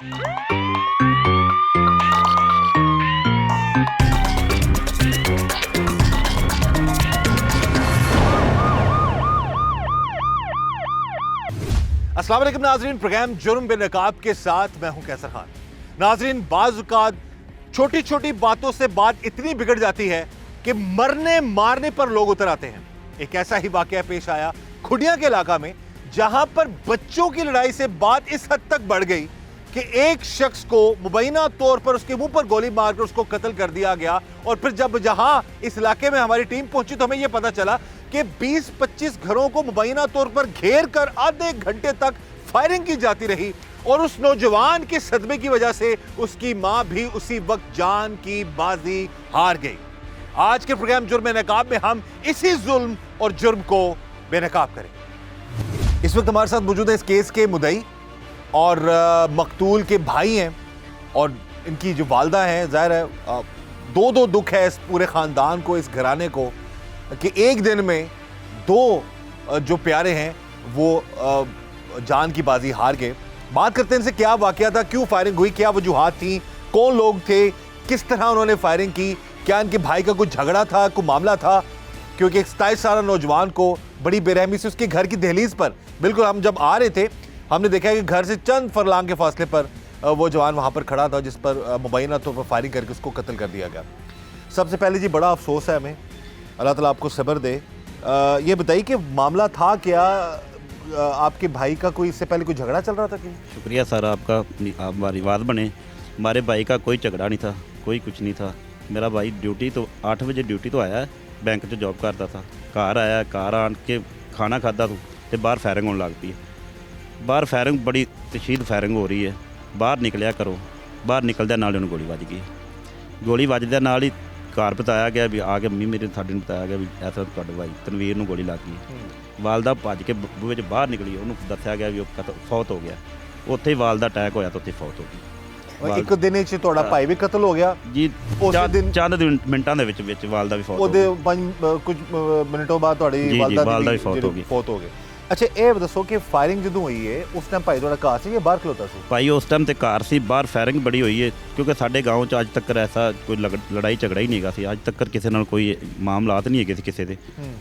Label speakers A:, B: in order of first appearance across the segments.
A: अस्सलाम वालेकुम नाजरीन, प्रोग्राम जुर्म बेनकाब के साथ मैं हूं कैसर खान। नाजरीन, बाज़ औक़ात छोटी छोटी बातों से बात इतनी बिगड़ जाती है कि मरने मारने पर लोग उतर आते हैं। एक ऐसा ही वाकया पेश आया खुडिया के इलाका में, जहां पर बच्चों की लड़ाई से बात इस हद तक बढ़ गई कि एक शख्स को मुबैना तौर पर उसके मुंह पर गोली मारकर उसको कत्ल कर दिया गया। और फिर जब जहां इस इलाके में हमारी टीम पहुंची तो हमें यह पता चला कि 20-25 घरों को मुबैना तौर पर घेर कर आधे घंटे तक फायरिंग की जाती रही और उस नौजवान के सदमे की वजह से उसकी मां भी उसी वक्त जान की बाजी हार गई। आज के प्रोग्राम जुर्म बेनकाब में हम इसी जुल्म और जुर्म को बेनकाब करेंगे। इस वक्त हमारे साथ मौजूद है इस केस के मुद्दई और मकतूल के भाई हैं और इनकी जो वालदा हैं। ज़ाहिर है दो दुख है इस पूरे ख़ानदान को, इस घराने को, कि एक दिन में दो जो प्यारे हैं वो जान की बाजी हार गए। बात करते हैं इनसे, क्या वाकया था, क्यों फायरिंग हुई, क्या वजूहात थी, कौन लोग थे, किस तरह उन्होंने फायरिंग की, क्या इनके भाई का कुछ झगड़ा था, कोई मामला था। क्योंकि एक 27 साल नौजवान को बड़ी बेरहमी से उसके घर की दहलीज पर, बिल्कुल हम जब आ रहे थे हमने देखा कि घर से चंद फरलांग के फासले पर वो जवान वहाँ पर खड़ा था जिस पर मुबैना तौर पर फायरिंग करके उसको कत्ल कर दिया गया। सबसे पहले जी बड़ा अफसोस है हमें, अल्लाह ताला आपको सब्र दे। ये बताइए कि मामला था क्या, आपके भाई का कोई इससे पहले कोई झगड़ा चल रहा था कि? शुक्रिया
B: सर आपका, आप हमारी बात बने। हमारे भाई का कोई झगड़ा नहीं था, कोई कुछ नहीं था। मेरा भाई ड्यूटी तो 8 बजे ड्यूटी तो आया है, बैंक 'ਚ जॉब करता था। घर आया, घर आन के खाना खादा तो बाहर फायरिंग होने लग पई। बाहर फायरिंग बड़ी तशीद फायरिंग हो रही है। बाहर निकलिया करो, बाहर निकलदे नाल उन्हें गोली वज गई। गोली वजदे नाल ही घर बताया गया भी आ के मम्मी मेरे साडे ने बताया गया भी ऐसा तुहाडे भाई तनवीर नूं गोली लग गई। वालदा भज के बूहे 'ਚ बाहर निकली, उन्होंने दस्सिया गया भी वो फौत हो गया। उत्थे ही वालदा अटैक होया तो उत्थे फौत हो गई।
A: एक दिन च तुहाडा भाई भी कत्ल हो गया
B: जी, चंद मिनटां दे विच वालदा भी फौत हो गई।
A: कुछ मिनटों बाद तुहाडी वालदा भी फौत हो गई। अच्छा ये दसो कि फायरिंग जो हुई है उस टाइम भाई थोड़ा घर से या बाहर खलोता सी?
B: भाई उस टाइम तो घर से, बाहर फायरिंग बड़ी हुई है क्योंकि साडे गाँव च अज तक ऐसा कोई लड़ाई झगड़ा ही नहीं गा सी। अज तक किसी नाल कोई मामलात नहीं है किसी दे।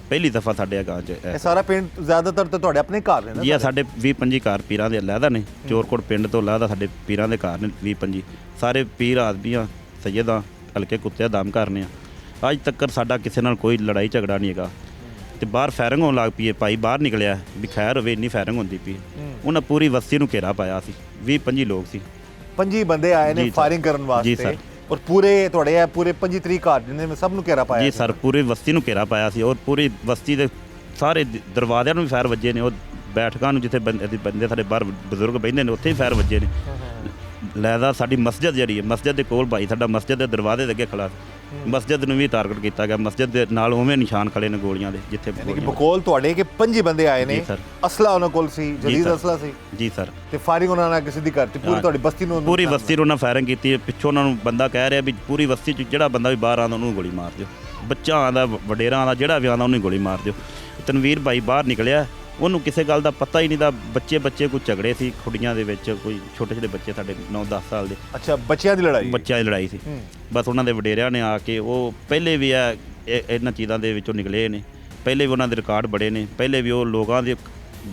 B: पहली दफ़ा साडे गाँव च
A: सारा पिंड ज़्यादातर तो तुहाडे अपने घर ने
B: जी, साडे 20-25 घर पीरां दे लैदा ने। चोरकोट पिंड तो लैदा साडे पीरां दे घर ने 20-25 सारे पीर आदमियां सैयदां हल्के कुत्ते दाम घर ने। अज तक साडा किसी नाल कोई लड़ाई झगड़ा नहीं है। तो बाहर फायरिंग होने लग पई है, भाई बाहर निकलिया भी खैर होवे, इन्नी फायरिंग होंदी पई। उन्हें पूरी बस्ती नूं घेरा पाया सी, 20-25 लोग सी,
A: 25 बंदे आए ने फायरिंग करन वास्ते।
B: जी सर।
A: और पूरे तुहाडे पूरे 25 घर जिन्ने में सब नूं घेरा पाया?
B: जी सर, पूरी बस्ती नूं घेरा पाया सी और पूरी बस्ती दे सारे दरवाज़िਆਂ नूं भी फायर वजे ने, और बैठकां नूं जिथे बंदे साडे बाहर बजुर्ग बहिंदे ने उत्थे भी फायर वजे ने। लैदा साडी मस्जिद जिहड़ी है, मस्जिद दे कोल भाई साडा मस्जिद दे दरवाजे दे अगे खड़ा, मस्जिद नूं भी टारगेट किया गया। मस्जिद दे नाल उवें निशान खड़े ने गोलियां दे जिथे
A: बकोल तुहाडे के 25 बंदे आए ने। असला उन्हां कोल सी, जदीद असला सी?
B: जी सर।
A: ते फायरिंग उन्हां ने किसी दी करती? पूरी तुहाडी बस्ती नूं?
B: पूरी बस्ती नूं फायरिंग कीती है। पिछों उन्हां नूं बंदा कह रहा भी पूरी बस्ती च जिहड़ा बंदा भी बाहर आंदा उन्होंने गोली मार दिओ, बच्चा आंदा वडेरा आंदा जिहड़ा भी आंदा उन्हें गोली मार दिओ। तनवीर भाई बाहर निकलिया, ਉਹਨੂੰ ਕਿਸੇ ਗੱਲ ਦਾ ਪਤਾ ਹੀ ਨਹੀਂ ਦਾ। ਬੱਚੇ ਕੋਈ ਝਗੜੇ ਸੀ ਖੁੱਡੀਆਂ ਦੇ ਵਿੱਚ, ਕੋਈ ਛੋਟੇ ਬੱਚੇ ਸਾਡੇ 9-10 ਸਾਲ ਦੇ।
A: ਅੱਛਾ, ਬੱਚਿਆਂ ਦੀ ਲੜਾਈ ਸੀ। ਬਸ ਉਹਨਾਂ ਦੇ ਵਡੇਰਿਆਂ ਨੇ ਆ ਕੇ, ਉਹ ਪਹਿਲੇ ਵੀ ਇਹਨਾਂ ਚੀਜ਼ਾਂ ਦੇ ਵਿੱਚੋਂ ਨਿਕਲੇ ਨੇ, ਪਹਿਲੇ ਵੀ ਉਹਨਾਂ ਦੇ ਰਿਕਾਰਡ ਬੜੇ ਨੇ, ਪਹਿਲੇ ਵੀ ਉਹ ਲੋਕਾਂ ਦੇ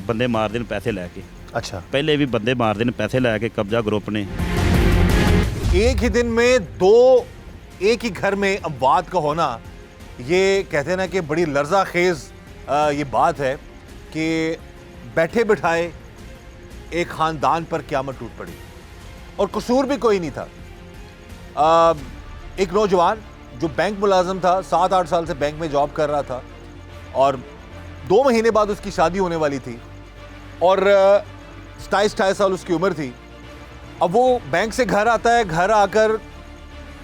A: ਬੰਦੇ ਮਾਰਦੇ ਨੇ ਪੈਸੇ ਲੈ ਕੇ। अच्छा,
B: ਪਹਿਲੇ ਵੀ ਬੰਦੇ ਮਾਰਦੇ ਨੇ ਪੈਸੇ ਲੈ ਕੇ, ਕਬਜ਼ਾ ग्रुप ने।
A: एक ही दिन में दो एक ही घर में अमवात का होना, ये कहते हैं ना कि बड़ी लर्जा खेज ये बात है कि बैठे बिठाए एक ख़ानदान पर क़यामत टूट पड़ी और कसूर भी कोई नहीं था। एक नौजवान जो बैंक मुलाजम था, 7-8 साल से बैंक में जॉब कर रहा था और 2 महीने बाद उसकी शादी होने वाली थी और 27 साल उसकी उम्र थी। अब वो बैंक से घर आता है, घर आकर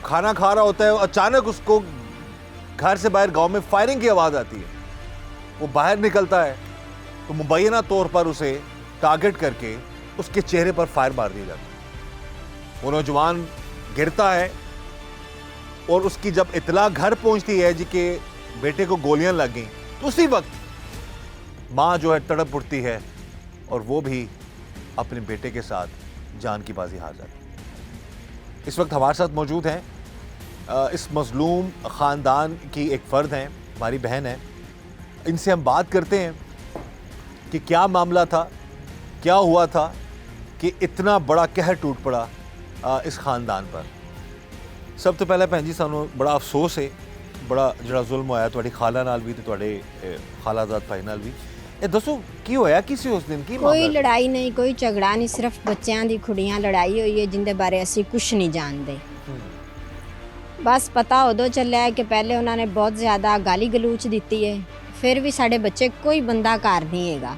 A: खाना खा रहा होता है, अचानक उसको घर से बाहर गांव में फायरिंग की आवाज़ आती है। वो बाहर निकलता है तो मुबैना तौर पर उसे टारगेट करके उसके चेहरे पर फायर मार दिया जाता है। वो नौजवान गिरता है और उसकी जब इतला घर पहुंचती है जी के बेटे को गोलियां लग गई, तो उसी वक्त माँ जो है तड़प उठती है और वो भी अपने बेटे के साथ जान की बाजी हार जाती है। इस वक्त हमारे साथ मौजूद हैं इस मजलूम ख़ानदान की एक फ़र्द हैं, हमारी बहन है। इनसे हम बात करते हैं कि क्या मामला था, क्या हुआ था कि इतना बड़ा कहर टूट पड़ा इस ख़ानदान पर। सब तो पहले भैन जी सानू बड़ा अफसोस है, बड़ा जिहड़ा जुल्म होया तुहाडी खाला नाल भी ते तुहाडे खालाजाद भाई नाल भी। ਇਹ ਦੱਸੋ ਕੀ ਹੋਇਆ ਕੀ ਸੀ ਉਸ ਦਿਨ ਕੀ
C: ਕੋਈ
A: ਮਾਮਲਾ
C: ਲੜਾਈ ਨਹੀਂ, ਕੋਈ ਝਗੜਾ ਨਹੀਂ, ਸਿਰਫ ਬੱਚਿਆਂ ਦੀ ਖੁੜੀਆਂ ਲੜਾਈ ਹੋਈ ਹੈ ਜਿੰਦੇ ਬਾਰੇ ਅਸੀਂ ਕੁਝ ਨਹੀਂ ਜਾਣਦੇ। ਬਸ ਪਤਾ ਉਦੋਂ ਚੱਲਿਆ ਹੈ ਕਿ ਪਹਿਲੇ ਉਹਨਾਂ ਨੇ ਬਹੁਤ ਜ਼ਿਆਦਾ ਗਾਲੀ ਗਲੂਚ ਦਿੱਤੀ ਹੈ, ਫਿਰ ਵੀ ਸਾਡੇ ਬੱਚੇ ਕੋਈ ਬੰਦਾ ਘਰ ਨਹੀਂ ਹੈਗਾ।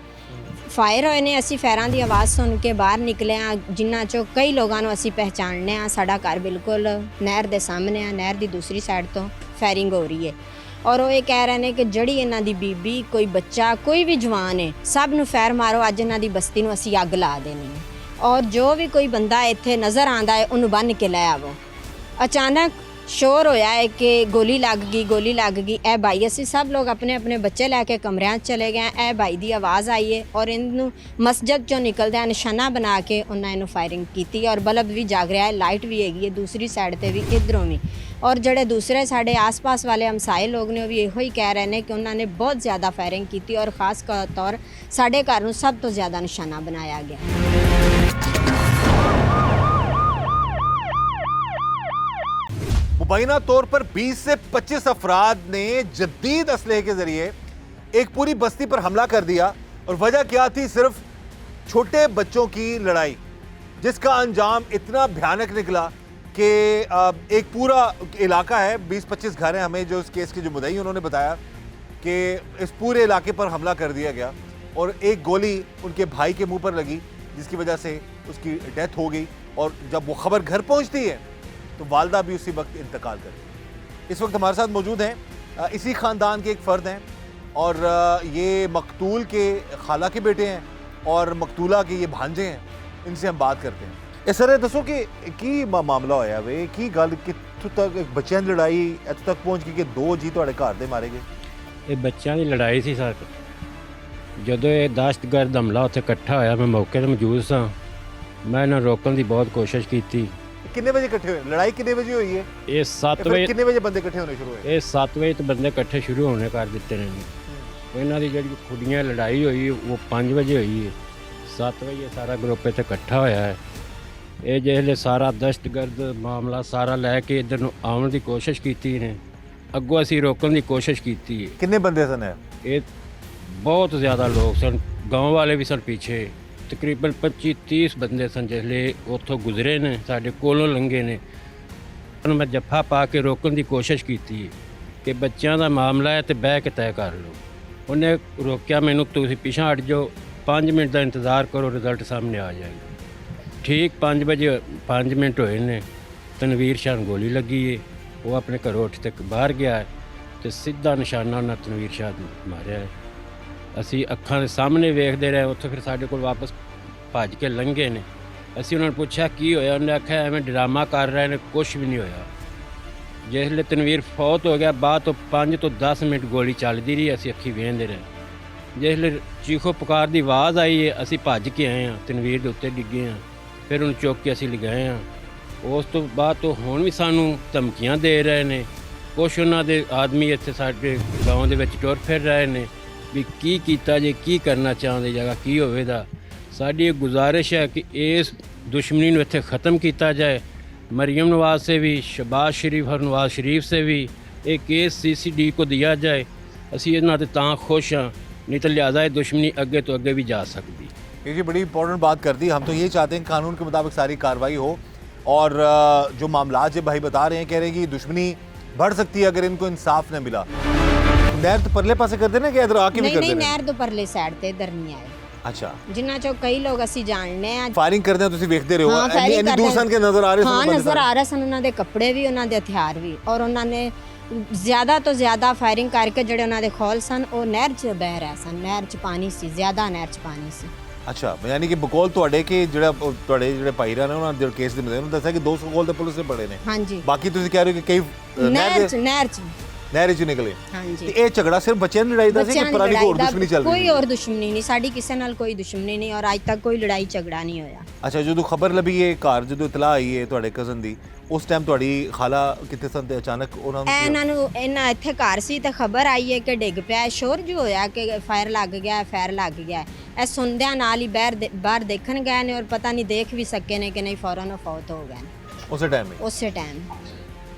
C: ਫਾਇਰ ਹੋਏ ਨੇ, ਅਸੀਂ ਫਾਇਰਾਂ ਦੀ ਆਵਾਜ਼ ਸੁਣ ਕੇ ਬਾਹਰ ਨਿਕਲੇ ਹਾਂ, ਜਿਨ੍ਹਾਂ ਚੋਂ ਕਈ ਲੋਕਾਂ ਨੂੰ ਅਸੀਂ ਪਹਿਚਾਣਨੇ ਆ। ਸਾਡਾ ਘਰ ਬਿਲਕੁਲ ਨਹਿਰ ਦੇ ਸਾਹਮਣੇ ਆ, ਨਹਿਰ ਦੀ ਦੂਸਰੀ ਸਾਈਡ ਤੋਂ ਫਾਇਰਿੰਗ ਹੋ ਰਹੀ ਹੈ ਔਰ ਉਹ ਇਹ ਕਹਿ ਰਹੇ ਨੇ ਕਿ ਜਿਹੜੀ ਇਹਨਾਂ ਦੀ ਬੀਬੀ, ਕੋਈ ਬੱਚਾ, ਕੋਈ ਵੀ ਜਵਾਨ ਹੈ, ਸਭ ਨੂੰ ਫਾਇਰ ਮਾਰੋ, ਅੱਜ ਇਹਨਾਂ ਦੀ ਬਸਤੀ ਨੂੰ ਅਸੀਂ ਅੱਗ ਲਾ ਦੇਣੀ ਹੈ ਔਰ ਜੋ ਵੀ ਕੋਈ ਬੰਦਾ ਇੱਥੇ ਨਜ਼ਰ ਆਂਦਾ ਹੈ ਉਹਨੂੰ ਬੰਨ੍ਹ ਕੇ ਲੈ ਆਵੋ। ਅਚਾਨਕ ਸ਼ੋਰ ਹੋਇਆ ਹੈ ਕਿ ਗੋਲੀ ਲੱਗ ਗਈ, ਗੋਲੀ ਲੱਗ ਗਈ। ਇਹ ਭਾਈ ਅਸੀਂ ਸਭ ਲੋਕ ਆਪਣੇ ਆਪਣੇ ਬੱਚੇ ਲੈ ਕੇ ਕਮਰਿਆਂ 'ਚ ਚਲੇ ਗਏ। ਇਹ ਭਾਈ ਦੀ ਆਵਾਜ਼ ਆਈ ਹੈ ਔਰ ਇਹਨੂੰ ਮਸਜਿਦ 'ਚੋਂ ਨਿਕਲਦਿਆਂ ਨਿਸ਼ਾਨਾ ਬਣਾ ਕੇ ਉਹਨਾਂ ਇਹਨੂੰ ਫਾਇਰਿੰਗ ਕੀਤੀ ਔਰ ਬਲਬ ਵੀ ਜਗ ਰਿਹਾ ਹੈ, ਲਾਈਟ ਵੀ ਹੈਗੀ ਹੈ ਦੂਸਰੀ ਸਾਈਡ ਤੇ ਵੀ, ਇੱਧਰੋਂ ਵੀ। ਔਰ ਜਿਹੜੇ ਦੂਸਰੇ ਸਾਡੇ ਆਸ-ਪਾਸ ਵਾਲੇ ਹਮਸਾਏ ਲੋਕ ਨੇ ਉਹ ਵੀ ਇਹੋ ਹੀ ਕਹਿ ਰਹੇ ਨੇ ਕਿ ਉਹਨਾਂ ਨੇ ਬਹੁਤ ਜ਼ਿਆਦਾ ਫਾਇਰਿੰਗ ਕੀਤੀ ਔਰ ਖਾਸ ਤੌਰ ਸਾਡੇ ਘਰ ਨੂੰ ਸਭ ਤੋਂ ਜ਼ਿਆਦਾ ਨਿਸ਼ਾਨਾ ਬਣਾਇਆ ਗਿਆ।
A: मुबैना तौर पर 20 से 25 अफराद ने जदीद असलहे के जरिए एक पूरी बस्ती पर हमला कर दिया और वजह क्या थी? सिर्फ छोटे बच्चों की लड़ाई, जिसका अंजाम इतना भयानक निकला कि एक पूरा इलाका है, 20-25 घर हैं। हमें जो इस केस के जो मुद्दई उन्होंने बताया कि इस पूरे इलाके पर हमला कर दिया गया और एक गोली उनके भाई के मुंह पर लगी जिसकी वजह से उसकी डेथ हो गई और जब वो खबर घर पहुंचती है तो वालदा भी उसी वक्त इंतकाल कर गई। इस वक्त हमारे साथ मौजूद हैं इसी ख़ानदान के एक फ़र्द हैं और ये मकतूल के खाला के बेटे हैं और मकतूला के ये भांजे हैं। इनसे हम बात करते हैं। इस तरह दसो कि की मामला होया वे की गल कित्थों तक बच्चों की लड़ाई इत्थों तक पहुँच गई कि 2 जी तुहाडे घर दे मारे गए?
D: ਇਹ ਬੱਚਿਆਂ ਦੀ ਲੜਾਈ ਸੀ ਸਰ। ਜਦੋਂ ਇਹ ਦਹਿਸ਼ਤਗਰਦ ਹਮਲਾ ਉੱਥੇ ਇਕੱਠਾ ਹੋਇਆ, ਮੈਂ ਮੌਕੇ 'ਤੇ ਮੌਜੂਦ ਸਾਂ। ਮੈਂ ਇਹਨਾਂ ਨੂੰ ਰੋਕਣ ਦੀ ਬਹੁਤ ਕੋਸ਼ਿਸ਼ ਕੀਤੀ।
A: कितने बजे इकट्ठे हुए? लड़ाई कितने बजे हुई है?
D: ਇਹ 7
A: फिर
D: ਵਜੇ
A: कितने बजे बंदे इकट्ठे होने शुरू हुए?
D: ਇਹ 7 ਵਜੇ ਤੋਂ ਬੰਦੇ ਇਕੱਠੇ ਸ਼ੁਰੂ ਹੋਣੇ ਕਰ ਦਿੱਤੇ ਨੇ ਜੀ। ਇਹਨਾਂ ਦੀ ਜਿਹੜੀ ਖੁੱਡੀਆਂ ਲੜਾਈ ਹੋਈ ਉਹ 5 ਵਜੇ ਹੋਈ ਹੈ। 7 ਵਜੇ ਸਾਰਾ ਗਰੁੱਪ ਇੱਥੇ ਇਕੱਠਾ ਹੋਇਆ ਹੈ। ਇਹ ਜਿਹੜੇ ਸਾਰਾ ਦਹਿਸ਼ਤਗਰਦ ਮਾਮਲਾ ਸਾਰਾ ਲੈ ਕੇ ਇੱਧਰ ਨੂੰ ਆਉਣ ਦੀ ਕੋਸ਼ਿਸ਼ ਕੀਤੀ ਨੇ। ਅੱਗੋਂ ਅਸੀਂ ਰੋਕਣ ਦੀ ਕੋਸ਼ਿਸ਼ ਕੀਤੀ ਹੈ।
A: कितने बंदे सन है?
D: ਇਹ ਬਹੁਤ ਜ਼ਿਆਦਾ ਲੋਕ ਸਨ, ਗਾँव ਵਾਲੇ ਵੀ ਸਨ ਪਿੱਛੇ। ਤਕਰੀਬਨ 25-30 ਬੰਦੇ ਸਨ ਜਿਹੜੇ ਉੱਥੋਂ ਗੁਜ਼ਰੇ ਨੇ, ਸਾਡੇ ਕੋਲੋਂ ਲੰਘੇ ਨੇ। ਉਹਨੂੰ ਮੈਂ ਜੱਫਾ ਪਾ ਕੇ ਰੋਕਣ ਦੀ ਕੋਸ਼ਿਸ਼ ਕੀਤੀ ਕਿ ਬੱਚਿਆਂ ਦਾ ਮਾਮਲਾ ਹੈ ਤੇ ਬਹਿ ਕੇ ਤੈਅ ਕਰ ਲਓ। ਉਹਨੇ ਰੋਕਿਆ ਮੈਨੂੰ, ਤੁਸੀਂ ਪਿਛਾਂਹ ਹਟ ਜਾਓ, 5 ਮਿੰਟ ਦਾ ਇੰਤਜ਼ਾਰ ਕਰੋ, ਰਿਜ਼ਲਟ ਸਾਹਮਣੇ ਆ ਜਾਏਗਾ। ਠੀਕ 5 ਵਜੇ 5 ਮਿੰਟ ਹੋਏ ਨੇ, ਤਨਵੀਰ ਸ਼ਾਹ ਨੂੰ ਗੋਲੀ ਲੱਗੀ ਹੈ। ਉਹ ਆਪਣੇ ਘਰੋਂ ਉੱਠ ਤੱਕ ਬਾਹਰ ਗਿਆ ਹੈ ਤੇ ਸਿੱਧਾ ਨਿਸ਼ਾਨਾ ਉਹਨਾਂ ਤਨਵੀਰ ਸ਼ਾਹ ਨੂੰ ਮਾਰਿਆ ਹੈ। ਅਸੀਂ ਅੱਖਾਂ ਦੇ ਸਾਹਮਣੇ ਵੇਖਦੇ ਰਹੇ। ਉੱਥੋਂ ਫਿਰ ਸਾਡੇ ਕੋਲ ਵਾਪਸ ਭੱਜ ਕੇ ਲੰਘੇ ਨੇ। ਅਸੀਂ ਉਹਨਾਂ ਨੂੰ ਪੁੱਛਿਆ ਕੀ ਹੋਇਆ? ਉਹਨੇ ਆਖਿਆ ਐਵੇਂ ਡਰਾਮਾ ਕਰ ਰਹੇ ਨੇ, ਕੁਛ ਵੀ ਨਹੀਂ ਹੋਇਆ। ਜਿਸ ਵੇਲੇ ਤਨਵੀਰ ਫੌਤ ਹੋ ਗਿਆ, ਬਾਅਦ ਤੋਂ 5 ਤੋਂ 10 ਮਿੰਟ ਗੋਲੀ ਚੱਲਦੀ ਰਹੀ। ਅਸੀਂ ਅੱਖੀ ਵੇਖਦੇ ਰਹੇ। ਜਿਸ ਵੇਲੇ ਚੀਖੋ ਪੁਕਾਰ ਦੀ ਆਵਾਜ਼ ਆਈ ਹੈ, ਅਸੀਂ ਭੱਜ ਕੇ ਆਏ ਹਾਂ, ਤਨਵੀਰ ਦੇ ਉੱਤੇ ਡਿੱਗੇ ਹਾਂ। ਫਿਰ ਉਹਨੂੰ ਚੁੱਕ ਕੇ ਅਸੀਂ ਲਗਾਏ ਹਾਂ। ਉਸ ਤੋਂ ਬਾਅਦ ਤੋਂ ਹੁਣ ਵੀ ਸਾਨੂੰ ਧਮਕੀਆਂ ਦੇ ਰਹੇ ਨੇ। ਕੁਛ ਉਹਨਾਂ ਦੇ ਆਦਮੀ ਇੱਥੇ ਸਾਡੇ ਗਾঁव ਦੇ ਵਿੱਚ ਟੁਰ ਫਿਰ ਰਹੇ ਨੇ ਵੀ ਕੀ ਕੀਤਾ ਜੇ, ਕੀ ਕਰਨਾ ਚਾਹੁੰਦੇ, ਜਗ੍ਹਾ ਕੀ ਹੋਵੇਗਾ। ਸਾਡੀ ਇਹ ਗੁਜ਼ਾਰਿਸ਼ ਹੈ ਕਿ ਇਸ ਦੁਸ਼ਮਣੀ ਨੂੰ ਇੱਥੇ ख़त्म ਕੀਤਾ ਜਾਏ। मरियम नवाज़ से भी, शहबाज शरीफ और नवाज़ शरीफ से भी एक केस CCD को दिया जाए। असी इन्हां ते तां खुश हाँ, नहीं तो लिहाजा ये दुश्मनी अगे तो अगे भी जा सकती।
A: ये बड़ी इंपॉर्टेंट बात कर दी। हम तो ये चाहते हैं कानून के मुताबिक सारी कार्रवाई हो और जो मामला जो भाई बता रहे हैं, कह रहे हैं कि दुश्मनी बढ़ सकती है अगर इनको इंसाफ न मिला। नहर तो परले पासे कर देना कि इधर आके भी कर देना?
C: नहीं, नहर तो परले साइड ते इधर नहीं आए।
A: अच्छा,
C: ਜਿਨ੍ਹਾਂ ਚੋਂ ਕਈ ਲੋਕ ਅਸੀਂ ਜਾਣਦੇ ਆ।
A: फायरिंग करते हैं, ਤੁਸੀਂ ਵੇਖਦੇ ਰਹੇ ਹੋ।
C: ਹਾਂ,
A: ਇੰਨੀ
C: firing
A: ਦੂਰ ਸਨ ਕਿ ਨਜ਼ਰ ਆ ਰਹੇ ਸਨ?
C: ਹਾਂ,
A: ਬੰਦੇ
C: ਨਜ਼ਰ
A: ਸਾਰੇ?
C: ਆ ਰਹੇ ਸਨ। ਉਹਨਾਂ ਦੇ ਕੱਪੜੇ ਵੀ, ਉਹਨਾਂ ਦੇ ਹਥਿਆਰ ਵੀ ਔਰ ਉਹਨਾਂ ਨੇ ਜ਼ਿਆਦਾ ਤੋਂ ਜ਼ਿਆਦਾ ਫਾਇਰਿੰਗ ਕਰਕੇ ਜਿਹੜੇ ਉਹਨਾਂ ਦੇ ਖੋਲ ਸਨ ਉਹ ਨਹਿਰ 'ਚ ਬਹਿ ਰਹੇ ਸਨ। ਨਹਿਰ 'ਚ ਪਾਣੀ ਸੀ, ਜ਼ਿਆਦਾ ਨਹਿਰ 'ਚ ਪਾਣੀ ਸੀ।
A: ਅੱਛਾ, ਯਾਨੀ ਕਿ ਬਕੌਲ ਤੁਹਾਡੇ ਕਿ ਜਿਹੜਾ ਤੁਹਾਡੇ ਜਿਹੜੇ ਭਾਈਰਾ ਨੇ ਉਹਨਾਂ ਦੇ ਕੇਸ ਦੇ ਮੁਤਾਬਿਕ ਦੱਸਿਆ ਕਿ 200 ਕੋਲ ਤੇ ਪੁਲਿਸ ਦੇ ਪੜੇ ਨੇ।
C: ਹਾਂਜੀ,
A: ਬਾਕੀ ਤੁਸੀਂ ਕਹਿ ਰਹੇ ਹੋ ਕਿ ਕਈ
C: ਨਹਿਰ 'ਚ
A: ਨਹਿਰ 'ਚ ਨਿਕਲੇ
C: ਹਾਂਜੀ
A: ਤੇ ਇਹ ਝਗੜਾ ਸਿਰਫ ਬੱਚਿਆਂ ਦੀ ਲੜਾਈ ਦਾ ਸੀ
C: ਬੱਚਿਆਂ
A: ਕਿ
C: ਦੀ
A: ਪੁਰਾਣੀ ਹੋਰ
C: ਲੜਾਈ ਦਾ
A: ਦੁਸ਼ਮਣੀ ਚੱਲ ਰਹੀ
C: ਕੋਈ
A: ਸੀ?
C: ਹੋਰ ਦੁਸ਼ਮਣੀ ਨਹੀਂ, ਸਾਡੀ ਕਿਸੇ ਨਾਲ ਕੋਈ ਦੁਸ਼ਮਣੀ ਨਹੀਂ ਔਰ ਅੱਜ ਤੱਕ ਕੋਈ ਲੜਾਈ ਝਗੜਾ ਨਹੀਂ ਹੋਇਆ।
A: ਅੱਛਾ, ਜਦੋਂ ਖਬਰ ਲੱਭੀ ਇਹ ਘਰ, ਜਦੋਂ ਇਤਲਾਹ ਆਈ ਹੈ ਤੁਹਾਡੇ ਕਜ਼ਨ ਦੀ, ਉਸ ਟਾਈਮ ਤੁਹਾਡੀ ਖਾਲਾ ਕਿੱਥੇ ਸਨ ਤੇ ਅਚਾਨਕ ਉਹਨਾਂ ਨੂੰ
C: ਇਹਨਾਂ ਇੱਥੇ ਘਰ ਸੀ ਤੇ ਖਬਰ ਆਈ ਹੈ ਕਿ ਡਿੱਗ ਪਿਆ, ਸ਼ੋਰ ਜੋ ਹੋਇਆ ਕਿ ਫਾਇਰ ਲੱਗ ਗਿਆ, ਫਾਇਰ ਲੱਗ ਗਿਆ। ਇਹ ਸੁਣਦਿਆਂ ਨਾਲ ਹੀ ਬਾਹਰ ਦੇਖਣ ਗਏ ਨੇ ਔਰ ਪਤਾ ਨਹੀਂ ਦੇਖ ਵੀ ਸਕੇ ਨੇ ਕਿ ਨਹੀਂ, फौरन फौत हो गए
A: उसी टाइम में?
C: उसी टाइम।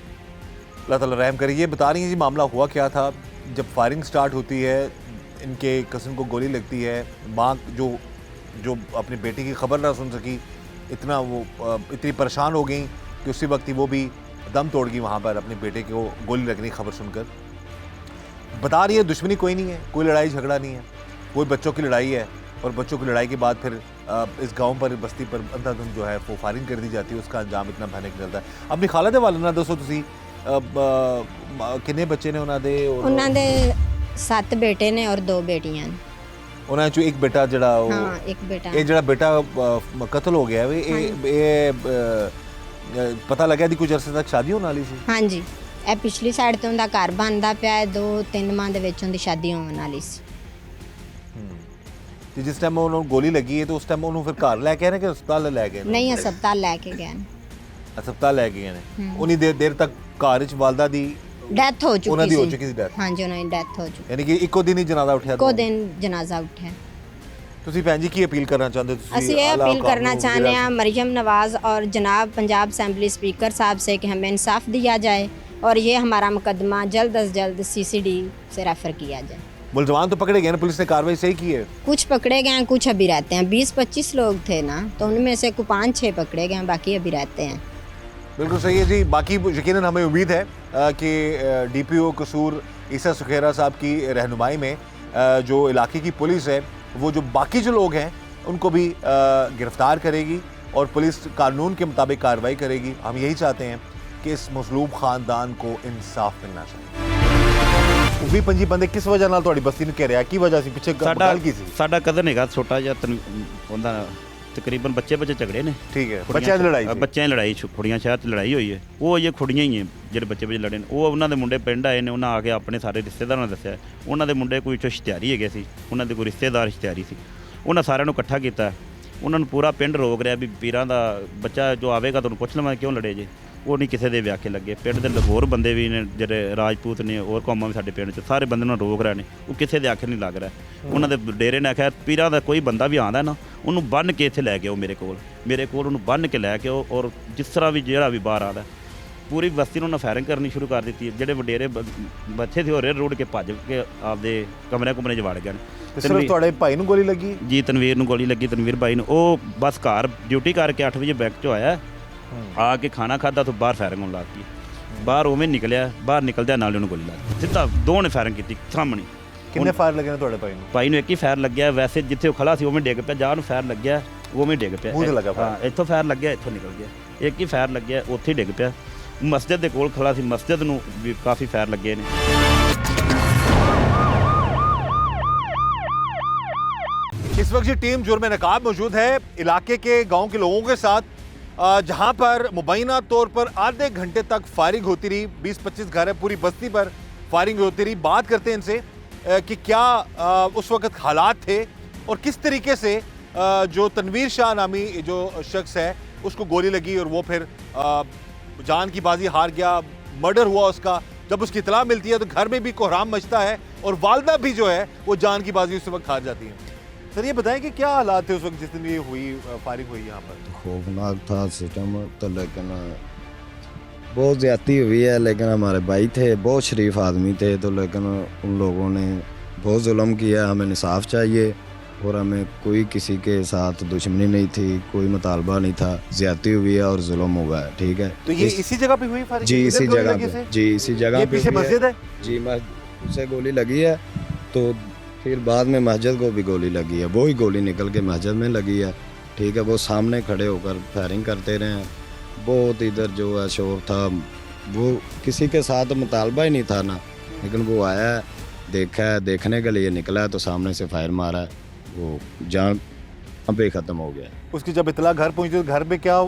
A: अल्लाह ताला रहम करिए। बता रही हैं जी मामला हुआ क्या था। जब फायरिंग स्टार्ट होती है, इनके कज़न को गोली लगती है, माँ जो अपनी बेटी की खबर ना सुन सकी, इतनी परेशान हो गई कि उसी वक्त ही वो भी दम तोड़ गई वहाँ पर अपने बेटे को गोली लगने की खबर सुनकर। बता रही है दुश्मनी कोई नहीं है, कोई लड़ाई झगड़ा नहीं है, कोई बच्चों की लड़ाई है और बच्चों की लड़ाई के बाद फिर इस गांव पर, बस्ती पर अंधाधुंध जो है वो फायरिंग कर दी जाती है। उसका अंजाम इतना भयानक निकलता है। अपनी खाला दे वाले ना दसो तुसी किन्ने बच्चे ने
C: ਉਹਨਾਂ ਦੇ 7 ਬੇਟੇ ਨੇ ਔਰ 2 ਬੇਟੀਆਂ ਨੇ।
A: ਉਹਨਾਂ ਚੋਂ ਇੱਕ ਬੇਟਾ ਜਿਹੜਾ
C: ਹਾਂ, ਇੱਕ ਬੇਟਾ।
A: ਇਹ ਜਿਹੜਾ ਬੇਟਾ ਕਤਲ ਹੋ ਗਿਆ ਵੇ, ਇਹ ਪਤਾ ਲੱਗਿਆ ਦੀ ਕੁਝ ਅਰਸੇ ਤੱਕ ਸ਼ਾਦੀ ਹੋਣ ਵਾਲੀ ਸੀ?
C: ਹਾਂਜੀ, ਇਹ ਪਿਛਲੀ ਸਾਈਡ ਤੋਂ ਉਹਦਾ ਘਰ ਬਣਦਾ ਪਿਆ ਹੈ, 2-3 ਮਾਹ ਦੇ ਵਿੱਚ ਉਹਦੀ ਸ਼ਾਦੀ ਹੋਣ ਵਾਲੀ ਸੀ।
A: ਤੇ ਜਿਸ ਟਾਈਮ ਉਹਨੂੰ ਗੋਲੀ ਲੱਗੀ ਹੈ ਤਾਂ ਉਸ ਟਾਈਮ ਉਹਨੂੰ ਫਿਰ ਘਰ ਲੈ ਕੇ ਆਏ ਨੇ ਕਿ ਹਸਪਤਾਲ ਲੈ ਗਏ ਨੇ?
C: ਨਹੀਂ, ਹਸਪਤਾਲ ਲੈ ਕੇ ਗਏ ਨੇ।
A: ਹਸਪਤਾਲ ਲੈ ਕੇ ਗਏ ਨੇ। ਉਨੀ ਦੇਰ ਤੱਕ ਘਰ ਵਿੱਚ ਵਾਲਦਾ ਦੀ
C: ਡੈਥ ਹੋ
A: ਉਹਨਾਂ ਦੀ
C: ਚੁੱਕੀ
A: ਹੋ
C: ਸੀ।
A: ਚੁੱਕੀ ਸੀ ਡੈਥ?
C: ਹਾਂਜੀ, ਉਹਨਾਂ ਦੀ ਡੈਥ ਹੋ ਚੁੱਕੀ।
A: ਯਾਨੀ ਕਿ ਇੱਕੋ ਦਿਨ ਹੀ ਜਨਾਜ਼ਾ ਉੱਠਿਆ?
C: ਇੱਕੋ ਦਿਨ ਜਨਾਜ਼ਾ ਉੱਠਿਆ।
A: ਤੁਸੀਂ ਭੈਣ ਜੀ ਕੀ ਅਪੀਲ ਕਰਨਾ ਚਾਹੁੰਦੇ ਹੋ?
C: ਅਸੀਂ ਇਹ अपील करना चाहते हैं मरियम नवाज़ और जनाब पंजाब असम्बली स्पीकर साहब से कि हमें इंसाफ दिया जाए और ये हमारा मुकदमा जल्द अज जल्द CCD से रेफ़र किया जाए।
A: मुलजमान तो पकड़े गए ना, पुलिस ने कार्रवाई सही की है?
C: कुछ पकड़े गए हैं, कुछ अभी रहते हैं। 20-25 लोग थे ना, तो उनमें से 5-6 पकड़े गए हैं, बाकी अभी रहते हैं।
A: बिल्कुल सही है जी। बाकी यकीनन हमें उम्मीद है कि DPO कसूर ईसा सुखेरा साहब की रहनुमाई में जो इलाके की पुलिस है वो जो बाकी जो लोग हैं उनको भी गिरफ्तार करेगी और पुलिस कानून के मुताबिक कार्रवाई करेगी। हम यही चाहते हैं कि इस मजलूम ख़ानदान को इंसाफ मिलना चाहिए। भी पंजी बंदे किस वजह नाल ਤੁਹਾਡੀ ਬਸਤੀ ਨੂੰ ਘੇਰਿਆ? ਕੀ ਵਜ੍ਹਾ ਸੀ? ਪਿੱਛੇ ਗੱਲ ਕੀ ਸੀ?
B: ਸਾਡਾ ਕਜ਼ਨ ਹੈਗਾ ਛੋਟਾ ਜਿਹਾ, ਉਹਦਾ ਤਕਰੀਬਨ ਬੱਚੇ ਝਗੜੇ ਨੇ।
A: ਠੀਕ ਹੈ, ਬੱਚਿਆਂ ਦੀ ਲੜਾਈ ਸੀ?
B: ਬੱਚਿਆਂ ਦੀ ਲੜਾਈ, ਖੁੜੀਆਂ ਸ਼ਹਿਰ 'ਚ ਲੜਾਈ ਹੋਈ ਹੈ। ਉਹ ਇਹ ਖੁੜੀਆਂ ਹੀ ਹੈ ਜਿਹੜੇ ਬੱਚੇ ਲੜੇ ਨੇ। ਉਹ ਉਹਨਾਂ ਦੇ ਮੁੰਡੇ ਪਿੰਡ ਆਏ ਨੇ, ਉਹਨਾਂ ਆ ਕੇ ਆਪਣੇ ਸਾਰੇ ਰਿਸ਼ਤੇਦਾਰਾਂ ਨੂੰ ਦੱਸਿਆ। ਉਹਨਾਂ ਦੇ ਮੁੰਡੇ ਕੋਈ ਇਸ਼ਤਿਹਾਰੀ ਹੈਗੇ ਸੀ, ਉਹਨਾਂ ਦੇ ਕੋਈ ਰਿਸ਼ਤੇਦਾਰ ਇਸ਼ਤਿਹਾਰੀ ਸੀ। ਉਹਨਾਂ ਸਾਰਿਆਂ ਨੂੰ ਇਕੱਠਾ ਕੀਤਾ, ਉਹਨਾਂ ਨੂੰ ਪੂਰਾ ਪਿੰਡ ਰੋਕ ਰਿਹਾ ਵੀ ਪੀਰਾਂ ਦਾ ਬੱਚਾ ਜੋ ਆਵੇਗਾ ਤੁਹਾਨੂੰ ਪੁੱਛ ਲਵਾਂ ਕਿਉਂ ਲੜੇ ਜੇ। ਉਹ ਨਹੀਂ ਕਿਸੇ ਦੇ ਵਿਆਹ ਕੇ ਲੱਗੇ। ਪਿੰਡ ਦੇ ਹੋਰ ਬੰਦੇ ਵੀ ਨੇ ਜਿਹੜੇ ਰਾਜਪੂਤ ਨੇ, ਹੋਰ ਕੌਮਾਂ ਵੀ ਸਾਡੇ ਪਿੰਡ 'ਚ, ਸਾਰੇ ਬੰਦੇ ਨੂੰ ਰੋਕ ਰਹੇ ਨੇ। ਉਹ ਕਿਸੇ ਦੇ ਆਖੇ ਨਹੀਂ ਲੱਗ ਰਿਹਾ। ਉਹਨਾਂ ਦੇ ਡੇਰੇ ਨੇ ਆਖਿਆ ਪੀਰਾਂ ਦਾ ਕੋਈ ਬੰਦਾ ਵੀ ਆਉਂਦਾ ਨਾ, ਉਹਨੂੰ ਬੰਨ੍ਹ ਕੇ ਇੱਥੇ ਲੈ ਕੇ ਆਓ ਮੇਰੇ ਕੋਲ ਉਹਨੂੰ ਬੰਨ੍ਹ ਕੇ ਲੈ ਕੇ ਆਓ। ਔਰ ਜਿਸ ਤਰ੍ਹਾਂ ਵੀ ਜਿਹੜਾ ਵੀ ਬਾਹਰ ਆਉਂਦਾ, ਪੂਰੀ ਬਸਤੀ ਨੂੰ ਉਹਨਾਂ ਫਾਇਰਿੰਗ ਕਰਨੀ ਸ਼ੁਰੂ ਕਰ ਦਿੱਤੀ। ਜਿਹੜੇ ਵਡੇਰੇ ਬੱਚੇ ਸੀ ਹੋਰ ਰੋੜ ਕੇ ਭੱਜ ਕੇ ਆਪਦੇ ਕਮਰੇ 'ਚ ਵੜ ਗਏ ਨੇ।
A: ਸਿਰਫ ਤੁਹਾਡੇ ਭਾਈ ਨੂੰ ਗੋਲੀ ਲੱਗੀ? ਜੀ,
B: ਤਨਵੀਰ ਨੂੰ ਗੋਲੀ ਲੱਗੀ। ਤਨਵੀਰ ਭਾਈ ਨੂੰ, ਉਹ ਬਸ ਘਰ ਡਿਊਟੀ ਕਰਕੇ 8 ਵਜੇ ਬੈਂਕ 'ਚੋਂ ਆਇਆ, ਆ ਕੇ ਖਾਣਾ ਖਾਧਾ ਤੋਂ ਬਾਹਰ ਫਾਇਰਿੰਗ ਹੋਣ ਲੱਗ ਪਈ। ਬਾਹਰ ਉਵੇਂ ਨਿਕਲਿਆ, ਬਾਹਰ ਨਿਕਲਦਿਆਂ ਨਾਲ ਉਹਨੂੰ ਗੋਲੀ ਲੱਗ ਗਈ ਸਿੱਧਾ। ਦੋ ਨੇ ਫਾਇਰਿੰਗ ਕੀਤੀ ਸਾਹਮਣੇ।
A: ਕਿੰਨੇ ਫਾਇਰ ਲੱਗੇ ਨੇ ਤੁਹਾਡੇ ਭਾਈ ਨੂੰ?
B: ਭਾਈ ਨੂੰ ਇੱਕ ਹੀ ਫਾਇਰ ਲੱਗਿਆ। ਵੈਸੇ ਜਿੱਥੇ ਉਹ ਖੜਾ ਸੀ ਉਵੇਂ ਡਿੱਗ ਪਿਆ, ਜਾਂ ਨੂੰ ਫਾਇਰ ਲੱਗਿਆ ਉਵੇਂ ਡਿੱਗ ਪਿਆ।
A: ਮੂੰਹ ਤੇ ਲੱਗਾ ਫਾਇਰ?
B: ਹਾਂ, ਇੱਥੋਂ ਫਾਇਰ ਲੱਗਿਆ, ਇੱਥੋਂ ਨਿਕਲ ਗਿਆ। ਇੱਕ ਹੀ ਫਾਇਰ ਲੱਗਿਆ, ਉੱਥੇ ਹੀ ਡਿੱਗ ਪਿਆ। ਮਸਜਿਦ ਦੇ ਕੋਲ ਖੜਾ ਸੀ, ਮਸਜਿਦ ਨੂੰ ਵੀ ਕਾਫੀ ਫਾਇਰ ਲੱਗੇ ਨੇ।
A: इस वक्त ये टीम जुर्म नकाब मौजूद है इलाके के गांव के लोगों के साथ, जहां पर मुबैना तौर पर आधे घंटे तक फायरिंग होती रही। 20-25 घर है, पूरी बस्ती पर फायरिंग होती रही। बात करते हैं इनसे कि क्या उस वक्त हालात थे और किस तरीके से जो तनवीर शाह नामी जो शख्स है उसको गोली लगी और वो फिर जान की बाजी हार गया, मर्डर हुआ उसका। जब उसकी इतला मिलती है तो घर में भी कोहराम मचता है और वालदा भी जो है वो जान की बाजी उस वक्त हार जाती है। सर ये बताएं कि क्या हालात थे उस वक्त जिस दिन ये हुई फायरिंग हुई यहाँ पर?
E: खौफनाक था सिस्टम तो, लेकिन बहुत ज़्यादती हुई है। लेकिन हमारे भाई थे, बहुत शरीफ आदमी थे, तो लेकिन उन लोगों ने बहुत जुल्म किया। हमें इंसाफ चाहिए और हमें कोई किसी के साथ दुश्मनी नहीं थी, कोई मुतालबा नहीं था। ज़्यादती हुई है और जुल्म हुआ है। ठीक है,
A: तो ये इसी जगह पे हुई फायरिंग?
E: जी इसी जगह पे, जी इसी जगह पे।
A: पीछे मस्जिद है?
E: जी, उसे गोली लगी है तो फिर बाद में मस्जिद को भी गोली लगी है। वही गोली निकल के मस्जिद में लगी है। ठीक है, वो सामने खड़े होकर फायरिंग करते रहे हैं। बहुत इधर जो है शोर था, वो किसी के साथ मुतालबा ही नहीं था ना, लेकिन वो आया है, देखा है, देखने के लिए निकला है तो सामने से फायर मारा है, वो जान पे ख़त्म हो गया।
A: उसकी जब इतला घर पहुंची तो घर में क्या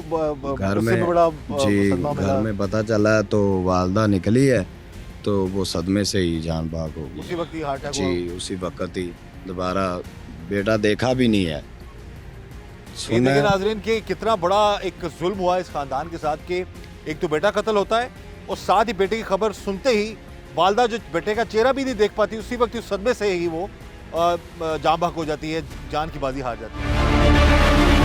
E: घर में
A: बड़ा
E: जी घर में पता चला तो वालदा निकली है तो वो सदमे से ही जान भाग हो
A: उसी
E: गई
A: वक्त ही हार्ट अटैक
E: जी। उसी वक्त ही दोबारा बेटा देखा भी नहीं है।
A: ये देखिए नाजरीन कि कितना बड़ा एक जुल्म हुआ इस खानदान के साथ कि एक तो बेटा कत्ल होता है और साथ ही बेटे की खबर सुनते ही वालदा जो बेटे का चेहरा भी नहीं देख पाती, उसी वक्त उस सदमे से ही वो जान भाग हो जाती है, जान की बाजी हार जाती है।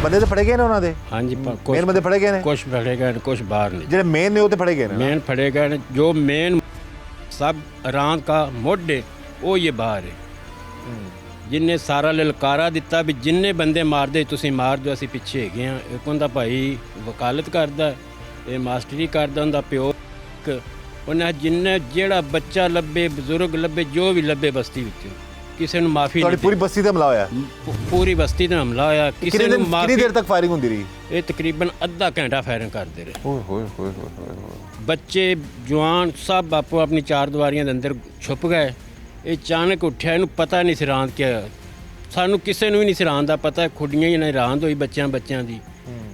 A: ਬੰਦੇ ਤੇ ਫੜੇ ਗਏ ਨੇ ਉਹਨਾਂ ਦੇ
D: ਹਾਂਜੀ
A: ਮੇਨ ਬੰਦੇ ਫੜੇ ਗਏ ਨੇ
D: ਕੁਛ ਫੜੇ ਗਏ ਨੇ ਕੁਛ ਬਾਹਰ ਨੇ
A: ਜਿਹੜੇ ਮੇਨ ਨੇ ਉਹ ਤੇ ਫੜੇ ਗਏ ਨੇ
D: मेन फड़े गए ने जो मेन सब रात का मोढे वो ये बाहर है जिन्हें सारा ललकारा दिता भी जिन्ने बंदे मार दे तुसी मार दो ਅਸੀਂ ਪਿੱਛੇ ਹੈਗੇ ਆ। ਇੱਕ ਹੁੰਦਾ ਭਾਈ ਵਕਾਲਤ ਕਰਦਾ, ਇਹ ਮਾਸਟਰੀ ਕਰਦਾ, ਉਹਦਾ ਪਿਓ ਉਹਨੇ ਜਿੰਨੇ ਜਿਹੜਾ ਬੱਚਾ ਲੱਭੇ ਬਜ਼ੁਰਗ ਲੱਭੇ ਜੋ ਵੀ ਲੱਭੇ ਬਸਤੀ ਵਿੱਚ ਕਿਸੇ ਨੂੰ ਮਾਫੀ
A: ਤੁਹਾਡੀ
D: ਨਹੀਂ
A: ਪੂਰੀ ਬਸਤੀ ਤੇ ਹਮਲਾ ਹੋਇਆ
D: ਪੂਰੀ ਬਸਤੀ ਤੇ ਹਮਲਾ ਹੋਇਆ ਕਿਸੇ ਨੂੰ
A: ਕਿੰਨੀ
D: ਮਾਫੀ।
A: ਦੇਰ ਤੱਕ ਫਾਇਰਿੰਗ ਹੁੰਦੀ ਰਹੀ?
D: ਇਹ ਤਕਰੀਬਨ ਅੱਧਾ ਘੰਟਾ ਫਾਇਰਿੰਗ ਕਰਦੇ ਰਹੇ।
A: ਓਏ ਹੋਏ ਹੋਏ ਹੋਏ
D: ਬੱਚੇ ਜਵਾਨ ਸਭ ਆਪੋ ਆਪਣੀ ਚਾਰ ਦੀਵਾਰੀਆਂ ਦੇ ਅੰਦਰ ਛੁਪ ਗਏ। ਇਹ ਅਚਾਨਕ ਉੱਠਿਆ, ਇਹਨੂੰ ਪਤਾ ਨਹੀਂ ਸੀ ਰਾਤ ਕਿਆ, ਸਾਨੂੰ ਕਿਸੇ ਨੂੰ ਵੀ ਨਹੀਂ ਸੀ ਰਾਤ ਦਾ ਪਤਾ। ਖੁੱਡੀਆਂ ਹੀ ਨਹੀਂ ਰਾਤ ਹੋਈ ਬੱਚਿਆਂ ਦੀ,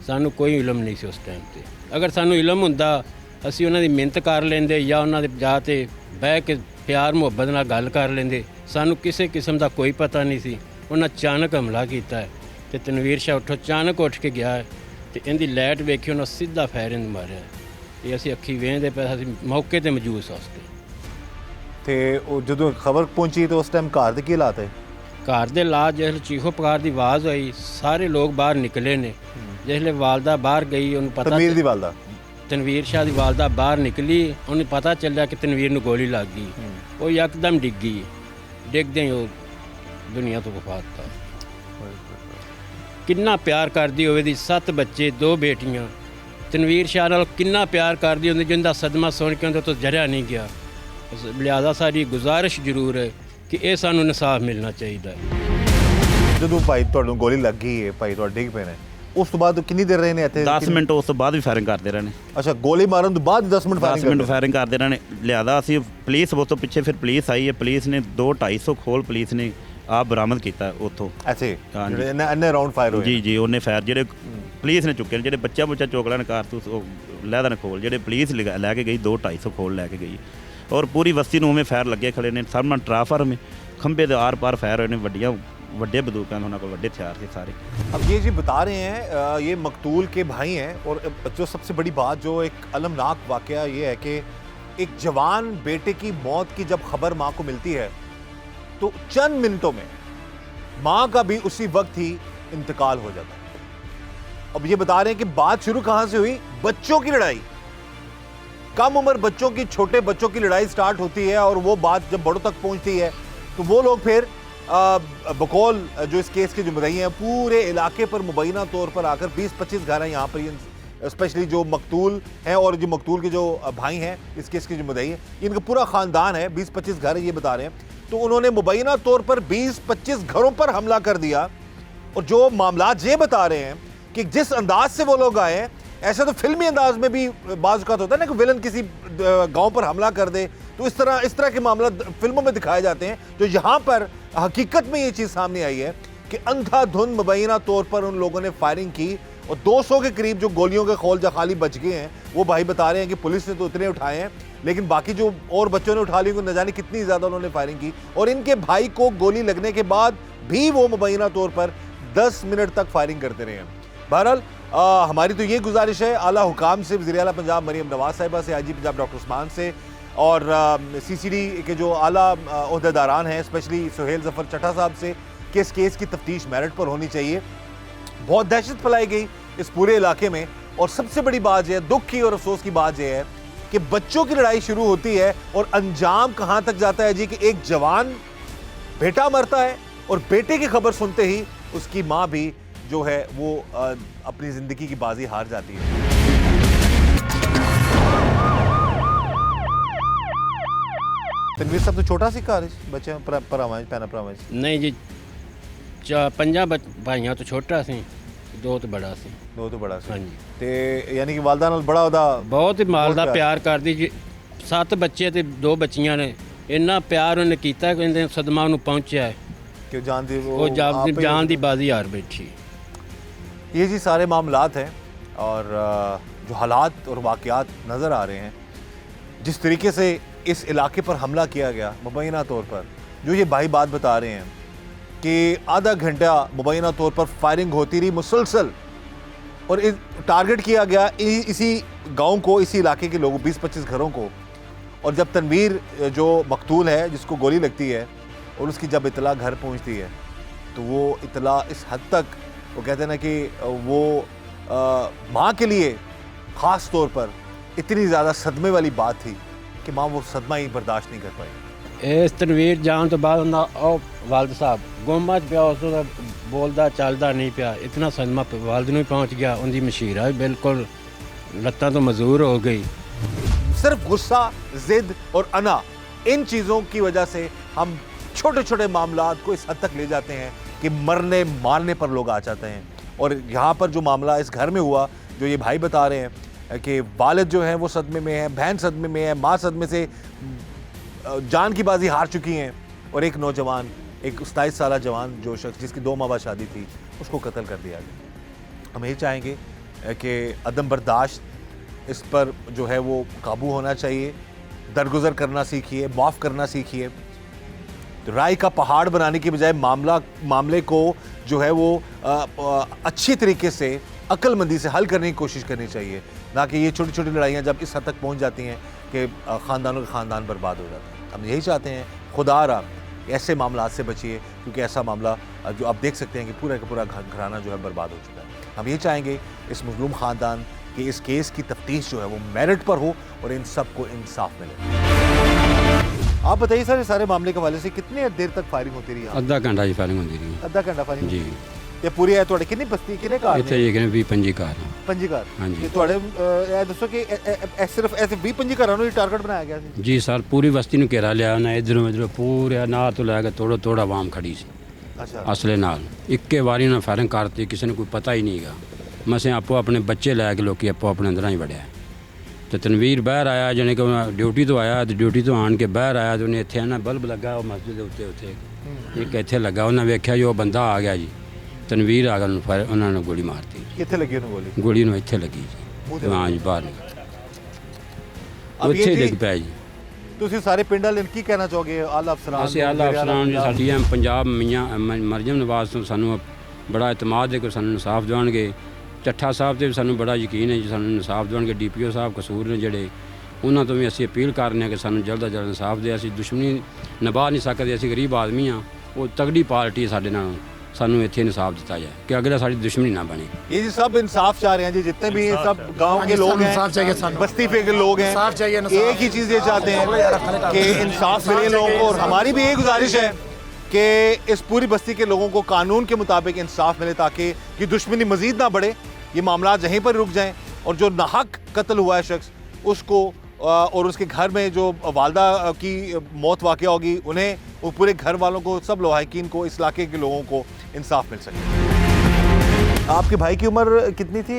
D: ਸਾਨੂੰ ਕੋਈ ਇਲਮ ਨਹੀਂ ਸੀ ਉਸ ਟਾਈਮ ਤੇ। ਅਗਰ ਸਾਨੂੰ ਇਲਮ ਹੁੰਦਾ ਅਸੀਂ ਉਹਨਾਂ ਦੀ ਮਿਹਨਤ ਕਰ ਲੈਂਦੇ ਜਾਂ ਉਹਨਾਂ ਦੇ ਜਾ ਤੇ ਬਹਿ ਕੇ ਪਿਆਰ ਮੁਹੱਬਤ ਨਾਲ ਗੱਲ ਕਰ ਲੈਂਦੇ। ਸਾਨੂੰ ਕਿਸੇ ਕਿਸਮ ਦਾ ਕੋਈ ਪਤਾ ਨਹੀਂ ਸੀ। ਉਹਨਾਂ ਅਚਾਨਕ ਹਮਲਾ ਕੀਤਾ ਹੈ ਤੇ ਤਨਵੀਰ ਸ਼ਾਹ ਉੱਠੋ ਅਚਾਨਕ ਉੱਠ ਕੇ ਗਿਆ ਤੇ ਇਹਦੀ ਲਾਈਟ ਵੇਖੀ, ਉਹਨਾਂ ਸਿੱਧਾ ਫਾਇਰਿੰਗ ਮਾਰਿਆ। ਇਹ ਅਸੀਂ ਅੱਖੀ ਵੇਖਦੇ ਪਏ, ਅਸੀਂ ਮੌਕੇ ਤੇ ਮੌਜੂਦ ਸੀ ਉਸ
A: ਤੇ ਉਹ ਜਦੋਂ ਖਬਰ ਪਹੁੰਚੀ ਤਾਂ ਉਸ ਟਾਈਮ ਘਰ ਦੇ ਕੀ ਹਾਲਾਤ ਹੈ?
D: ਘਰ ਦੇ ਲਾਜ ਜਿਸ ਚੀਖੋ ਪੁਕਾਰ ਦੀ ਆਵਾਜ਼ ਹੋਈ ਸਾਰੇ ਲੋਕ ਬਾਹਰ ਨਿਕਲੇ ਨੇ। ਜਿਸਲੇ ਵਾਲਦਾ ਬਾਹਰ ਗਈ ਉਹਨੂੰ ਪਤਾ
A: ਤਨਵੀਰ ਦੀ ਵਾਲਦਾ
D: ਤਨਵੀਰ ਸ਼ਾਹ ਦੀ ਵਾਲਦਾ ਬਾਹਰ ਨਿਕਲੀ, ਉਹਨੂੰ ਪਤਾ ਚੱਲਿਆ ਕਿ ਤਨਵੀਰ ਨੂੰ ਗੋਲੀ ਲੱਗ ਗਈ। ਉਹ ਯਕਦਮ ਡਿੱਗ ਗਈ, ਡਿੱਗਦੇ ਹੀ ਉਹ ਦੁਨੀਆ ਤੋਂ ਵਫਾਤ ਪਾ। ਕਿੰਨਾ ਪਿਆਰ ਕਰਦੀ ਹੋਵੇ ਦੀ 7 ਬੱਚੇ 2 ਬੇਟੀਆਂ, ਤਨਵੀਰ ਸ਼ਾਹ ਨਾਲ ਕਿੰਨਾ ਪਿਆਰ ਕਰਦੀ ਹੁੰਦੀ, ਜਿੰਦਾ ਸਦਮਾ ਸੁਣ ਕੇ ਉਹਦੇ ਤੋਂ ਜਰਿਆ ਨਹੀਂ ਗਿਆ। ਲਿਹਾਜ਼ਾ ਸਾਡੀ ਗੁਜ਼ਾਰਿਸ਼ ਜ਼ਰੂਰ ਹੈ ਕਿ ਇਹ ਸਾਨੂੰ ਇਨਸਾਫ ਮਿਲਣਾ ਚਾਹੀਦਾ ਹੈ।
A: ਜਦੋਂ ਭਾਈ ਤੁਹਾਨੂੰ ਗੋਲੀ ਲੱਗ ਗਈ ਹੈ, ਭਾਈ ਤੁਹਾਡੇ ਡਿੱਗ ਪਏ ਨੇ, ਉਸ ਤੋਂ ਬਾਅਦ ਕਿੰਨੀ ਦੇਰ ਰਹੇ ਨੇ ਇੱਥੇ?
B: 10 ਮਿੰਟ ਉਸ ਤੋਂ ਬਾਅਦ ਵੀ ਫਾਇਰਿੰਗ ਕਰਦੇ ਰਹੇ ਨੇ।
A: ਅੱਛਾ, ਗੋਲੀ ਮਾਰਨ ਤੋਂ ਬਾਅਦ 10 ਮਿੰਟ
B: 10 ਮਿੰਟ ਫਾਇਰਿੰਗ ਕਰਦੇ ਰਹੇ ਨੇ। ਲਿਆਦਾ ਅਸੀਂ ਪੁਲਿਸ ਉਸ ਤੋਂ ਪਿੱਛੇ, ਫਿਰ ਪੁਲਿਸ ਆਈ ਹੈ, ਪੁਲਿਸ ਨੇ 2-250 ਖੋਲ ਪੁਲਿਸ ਨੇ ਆਪ ਬਰਾਮਦ ਕੀਤਾ ਉੱਥੋਂ।
A: ਐਸੇ
B: ਹਾਂਜੀ।
A: ਜਿਹੜੇ ਇੰਨੇ ਰਾਉਂਡ ਫਾਇਰ ਹੋਏ?
B: ਜੀ ਉਹਨੇ ਫਾਇਰ ਜਿਹੜੇ ਪੁਲਿਸ ਨੇ ਚੁੱਕੇ ਨੇ, ਜਿਹੜੇ ਬੱਚਾ ਚੋਕਲਾ ਨੇ ਕਾਰਤੂਸ ਉਹ ਲੈਦਾ ਨੇ ਖੋਲ, ਜਿਹੜੇ ਪੁਲਿਸ ਲੈ ਕੇ ਗਈ 2-250 ਖੋਲ ਲੈ ਕੇ ਗਈ। ਔਰ ਪੂਰੀ ਬਸਤੀ ਨੂੰ ਉਵੇਂ ਫਾਇਰ ਲੱਗੇ ਖੜੇ ਨੇ। ਸਾਹਮਣੇ ਟਰਾਫਾਰਮ ਖੰਭੇ ਦੇ ਆਰ ਪਾਰ ਫਾਇਰ ਹੋਏ ਨੇ। ਵੱਡੇ बंदूकों ਉਹਨਾਂ ਕੋਲ ਵੱਡੇ हथियार थे सारे।
A: अब ये जी बता रहे हैं ये मकतूल के भाई हैं, और जो सबसे बड़ी बात, जो एक अलमनाक वाकया ये है कि एक जवान बेटे की मौत की जब खबर माँ को मिलती है तो चंद मिनटों में माँ का भी उसी वक्त ही इंतकाल हो जाता है। अब ये बता रहे हैं कि बात शुरू कहाँ से हुई? बच्चों की लड़ाई, कम उम्र बच्चों की, छोटे बच्चों की लड़ाई स्टार्ट होती है और वो बात जब बड़ों तक पहुँचती है तो वो लोग फिर बकौल जो इस केस के जो मुद्दई हैं पूरे इलाके पर मुबैना तौर पर आकर 20-25 घर हैं यहाँ पर, स्पेशली जो मकतूल हैं और जो मकतूल के जो भाई हैं इस केस के जो मुद्दई हैं, इनका पूरा ख़ानदान है, 20-25 घर है ये बता रहे हैं। तो उन्होंने मुबैना तौर पर 20-25 घरों पर हमला कर दिया। और जो मामलात ये बता रहे हैं कि जिस अंदाज से वो लोग आए हैं, ऐसा तो फिल्मी अंदाज में भी बाज़ औक़ात होता है ना कि विलन किसी गांव पर हमला कर दे, तो इस तरह के मामला फिल्मों में दिखाए जाते हैं। जो यहाँ पर हकीकत में ये चीज़ सामने आई है कि अंधाधुंध मुबैना तौर पर उन लोगों ने फायरिंग की और 200 के करीब जो गोलियों के खोल जखाली बच गए हैं। वो भाई बता रहे हैं कि पुलिस ने तो उतने उठाए हैं, लेकिन बाकी जो और बच्चों ने उठा ली उनको न जाने कितनी ज़्यादा उन्होंने फायरिंग की। और इनके भाई को गोली लगने के बाद भी वो मुबैना तौर पर 10 मिनट तक फायरिंग करते रहे हैं। बहरहाल हमारी तो ये गुजारिश है आला हुकाम से, वज़ीर आला पंजाब मरीम नवाज साहिबा से, IG पंजाब डॉक्टर उस्मान से, और CCD के जो आला ओहदेदारान हैं, स्पेशली सुहेल ज़फ़र चट्टा साहब से, कि इस केस की तफ्तीश मेरिट पर होनी चाहिए। बहुत दहशत फैलाई गई इस पूरे इलाके में। और सबसे बड़ी बात यह है, दुख की और अफसोस की बात यह है कि बच्चों की लड़ाई शुरू होती है और अंजाम कहाँ तक जाता है जी, कि एक जवान बेटा मरता है और बेटे की खबर सुनते ही उसकी माँ भी जो है वो अपनी ज़िंदगी की बाजी हार जाती है। तनवीर साहब तो छोटा सी घर बच्चे भरावां भैन भरावां
D: नहीं जी, 5 भाइयों तो छोटा सी, 2 तो बड़ा सी।
A: 2 तो बड़ा सी।
D: हाँ जी।
A: ते यानी कि वालदा नाल बड़ा ओदा
D: बहुत ही माल दा प्यार करदी जी। 7 बच्चे ते 2 बच्चियां ने, इन्ना प्यार उन्हें कीता कि इन्हें सदमा उन्हें पहुंचा है
A: कि जान दी
D: वो जान दी बाजी हार बैठी।
A: ये जी सारे मामलात हैं और जो हालात और वाक़यात नज़र आ रहे हैं, जिस तरीके से इस इलाके पर हमला किया गया मुबैना तौर पर, जो ये भाई बात बता रहे हैं कि आधा घंटा मुबैना तौर पर फायरिंग होती रही मुसलसल, और टारगेट किया गया इसी गांव को, इसी इलाके के लोगों 20-25 घरों को। और जब तनवीर जो मकतूल है, जिसको गोली लगती है, और उसकी जब इतला घर पहुंचती है, तो वो इतला इस हद तक, वो कहते हैं ना कि वो माँ के लिए ख़ास तौर पर इतनी ज़्यादा सदमे वाली बात थी कि माँ वो सदमा ही बर्दाश्त नहीं कर पाई।
D: ਇਸ ਤਨਵੀਰ ਜਾਣ ਤੋਂ ਬਾਅਦ ਉਹਨਾਂ ਉਹ ਵਾਲਦ ਸਾਹਿਬ ਗੋਮਾ 'ਚ ਪਿਆ, ਉਸ ਤੋਂ ਬੋਲਦਾ ਚੱਲਦਾ ਨਹੀਂ ਪਿਆ। ਇਤਨਾ ਸਦਮਾ ਵਾਲਦ ਨੂੰ ਹੀ ਪਹੁੰਚ ਗਿਆ, ਉਹਦੀ ਮਸ਼ੀਰਾ ਬਿਲਕੁਲ ਲੱਤਾਂ ਤੋਂ ਮਜ਼ਦੂਰ ਹੋ ਗਈ।
A: सिर्फ गुस्सा, जिद और अना, इन चीज़ों की वजह से हम छोटे छोटे मामलात को इस हद तक ले जाते हैं कि मरने मारने पर लोग आ जाते हैं। और यहाँ पर जो मामला इस घर में हुआ, जो ये भाई बता रहे हैं कि वालिद जो हैं वो सदमे में है, बहन सदमे में है, माँ सदमे से जान की बाजी हार चुकी हैं, और एक नौजवान, एक 27 साल जवान जो शख्स जिसकी 2 माह बाद शादी थी, उसको कत्ल कर दिया गया। हम यही चाहेंगे कि अदम बर्दाश्त इस पर जो है वो काबू होना चाहिए, दरगुजर करना सीखिए, माफ़ करना सीखिए। तो राय का पहाड़ बनाने की बजाय मामले को जो है वो अच्छी तरीके से अक्लमंदी से हल करने की कोशिश करनी चाहिए, ना कि ये छोटी छोटी लड़ाइयाँ जब इस हद तक पहुँच जाती हैं कि ख़ानदानों के ख़ानदान बर्बाद हो जाते हैं। हम यही चाहते हैं, खुदा रा ऐसे मामला से बचिए, क्योंकि ऐसा मामला जो आप देख सकते हैं कि पूरा का पूरा घराना जो है बर्बाद हो चुका है। हम ये चाहेंगे इस मज़लूम ख़ानदान कि इस केस की तफ्तीश जो है वो मेरिट पर हो और इन सब को इंसाफ मिले। आप बताइए सर, इस सारे मामले के हवाले से कितने देर तक फायरिंग होती रही?
F: ਅੱਧਾ ਘੰਟਾ ਜੀ ਫਾਇਰਿੰਗ ਹੁੰਦੀ ਰਹੀ
A: ਅੱਧਾ ਘੰਟਾ फायरिंग
F: ਜੀ।
A: ये पूरी है ਤੁਹਾਡੇ ਕਿੰਨੀ ਬਸਤੀ, ਕਿੰਨੇ ਘਰ
F: ਇੱਥੇ ਜੀ ਕਿਨੇ 20-25 ਘਰ ਆ।
A: ਪੰਜੀ ਘਰ?
F: ਹਾਂਜੀ।
A: ਤੇ ਤੁਹਾਡੇ ਇਹ ਦੱਸੋ ਕਿ ਸਿਰਫ ਐਸੇ 20-25 ਘਰਾਂ ਨੂੰ ਹੀ ਟਾਰਗੇਟ ਬਣਾਇਆ ਗਿਆ ਸੀ?
F: ਜੀ ਸਰ, ਪੂਰੀ ਬਸਤੀ ਨੂੰ ਘੇਰਾ ਲਿਆ ਉਹਨਾਂ, ਇਧਰੋਂ ਇਧਰੋਂ ਪੂਰੇ ਨਾਰ ਤੋਂ ਲੈ ਕੇ ਤੋੜਾ ਆਵਾਮ ਖੜੀ ਸੀ
A: ਅੱਛਾ।
F: ਅਸਲੇ ਨਾਲ। ਇੱਕੇ ਵਾਰੀ ਉਹਨਾਂ ਫਾਇਰਿੰਗ ਕਰਤੀ, ਕਿਸੇ ਨੂੰ ਕੋਈ ਪਤਾ ਹੀ ਨਹੀਂਗਾ। ਮਸੇ ਆਪੋ ਆਪਣੇ ਬੱਚੇ ਲੈ ਕੇ ਲੋਕੀ ਆਪੋ ਆਪਣੇ ਅੰਦਰਾਂ ਹੀ ਵੜਿਆ। ਤੇ ਤਨਵੀਰ ਬਾਹਰ ਆਇਆ, ਜਾਣੀ ਕਿ ਉਹ ਡਿਊਟੀ ਤੋਂ ਆਇਆ, ਤੇ ਡਿਊਟੀ ਤੋਂ ਆਣ ਕੇ ਬਾਹਰ ਆਇਆ, ਤੇ ਉਹਨੇ ਇੱਥੇ ਆਣਾ ਬਲਬ ਲੱਗਾ ਉਹ ਮਸਜਿਦ ਦੇ ਉੱਤੇ ਇੱਕ ਇੱਥੇ ਲੱਗਾ। ਉਹਨਾਂ ਵੇਖਿਆ ਜੀ ਉਹ ਬੰਦਾ ਆ ਗਿਆ ਜੀ, ਤਨਵੀਰ ਆ ਗਿਆ, ਉਹਨੂੰ ਫਾਇਰ ਉਹਨਾਂ ਨੇ ਗੋਲੀ ਮਾਰਤੀ।
A: ਕਿੱਥੇ ਲੱਗੀ ਉਹਨੂੰ ਗੋਲੀ?
F: ਗੋਲੀ ਨੂੰ ਇੱਥੇ ਲੱਗੀ ਜੀ, ਹਾਂ ਜੀ, ਬਾਹਰ ਉੱਥੇ ਡਿੱਗ ਪਿਆ ਜੀ।
A: ਤੁਸੀਂ ਸਾਰੇ ਪਿੰਡ ਵਾਲੇ ਕੀ ਕਹਿਣਾ ਚਾਹੋਗੇ ਆਲਾ ਅਫਸਰਾਂ ਨੂੰ?
F: ਅਸੀਂ ਆਲਾ ਅਫਸਰਾਂ ਨੂੰ, ਸਾਡੀ ਐਮ ਪੰਜਾਬ ਮੀਆਂ ਮਰਜਮ ਨਵਾਜ਼ ਤੋਂ ਸਾਨੂੰ ਬੜਾ ਇਤਮਾਦ ਹੈ ਕਿ ਸਾਨੂੰ ਇਨਸਾਫ ਦਿਵਾਉਣਗੇ। ਚੱਠਾ ਸਾਹਿਬ 'ਤੇ ਵੀ ਸਾਨੂੰ ਬੜਾ ਯਕੀਨ ਹੈ ਜੀ, ਸਾਨੂੰ ਇਨਸਾਫ ਦਿਵਾਉਣਗੇ। DPO ਸਾਹਿਬ ਕਸੂਰ ਨੇ ਜਿਹੜੇ, ਉਹਨਾਂ ਤੋਂ ਵੀ ਅਸੀਂ ਅਪੀਲ ਕਰ ਰਹੇ ਹਾਂ ਕਿ ਸਾਨੂੰ ਜਲਦ ਤੋਂ ਜਲਦ ਇਨਸਾਫ ਦੇ। ਅਸੀਂ ਦੁਸ਼ਮਣੀ ਨਿਭਾ ਨਹੀਂ ਸਕਦੇ, ਅਸੀਂ ਗਰੀਬ ਆਦਮੀ ਹਾਂ। ਉਹ ਤਗੜੀ ਪਾਰਟੀ ਹੈ ਸਾਡੇ ਨਾਲ, ਸਾਨੂੰ ਇੱਥੇ ਇਨਸਾਫ ਦਿੱਤਾ ਜਾਏ ਕਿ ਅਗਲਾ ਸਾਡੀ दुश्मनी ना बने।
A: ये जी सब इंसाफ चाह रहे हैं जी, जितने भी सब गांव के लोग हैं, बस्ती पे के लोग हैं, एक ही चीज़ ये चाहते हैं कि इंसाफ मिले लोगों को। और हमारी भी यही गुजारिश है कि इस पूरी बस्ती के लोगों को कानून के मुताबिक इंसाफ मिले, ताकि ये दुश्मनी मज़ीद ना बढ़े, ये मामला यहीं पर रुक जाएं, और जो नाहक कत्ल हुआ है शख्स, उसको और उसके घर में जो वालदा की मौत वाक़या होगी, उन्हें, वो पूरे घर वालों को, सब लवाहिकीन को, इस इलाके के लोगों को इंसाफ मिल सके। आपके भाई की उम्र कितनी थी?